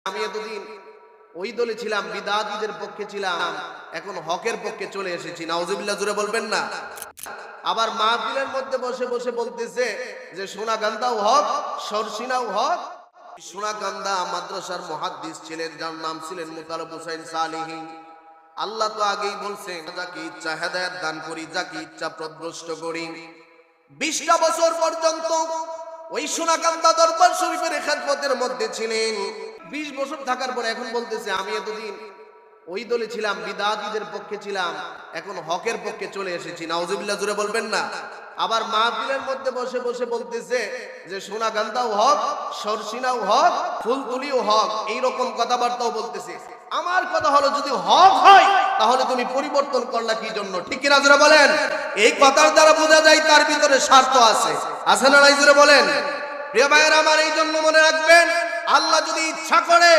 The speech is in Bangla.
আমি এতদিন ওই দলে ছিলাম, বিদআতীদের পক্ষে ছিলাম, এখন হকের পক্ষে চলে এসেছি। নাউজুবিল্লাহ, জোরে বলবেন না। আবার মাহফিলের মধ্যে বসে বসে বলতেছে যে সোনাকান্দাও হক, সরসিনাও হক। সোনাকান্দা মাদ্রাসার মুহাদ্দিস ছিলেন, যার নাম ছিলেন মুতারাব হোসেন সালিহি। আল্লাহ তো আগেই বলছেন, যাকে ইচ্ছা হেদায়েত দান করি, যাকে ইচ্ছা পথভ্রষ্ট করি। 20টা বছর পর্যন্ত ওই সোনাকান্দা দরবার শরীফের খেদমতের মধ্যে ছিলেন। 20 বছর থাকার পর এখন বলতেছে আমি এতদিন ওই দলে ছিলাম, বিদআতীদের পক্ষে ছিলাম, এখন হকের পক্ষে চলে এসেছি। নাউজুবিল্লাহ, জোরে বলবেন না। আবার মাহফিলের মধ্যে বসে বসে বলতেছে যে সোনাকান্দাও হক, সরসিনাও হক, ফুলতুলিও হক। এইরকম কথাবার্তাও বলতেছে। আমার কথা হলো, যদি হক হয় তাহলে তুমি পরিবর্তন করলা কি জন্য? ঠিক কিনা জোরে বলেন। এই কথার দ্বারা বোঝা যায় তার ভিতরে স্বার্থ আছে। আছে না নাই? জোরে বলেন। প্রিয় ভাইয়েরা আমার, এই জন্য মনে রাখবেন, আল্লাহ যদি ইচ্ছা করে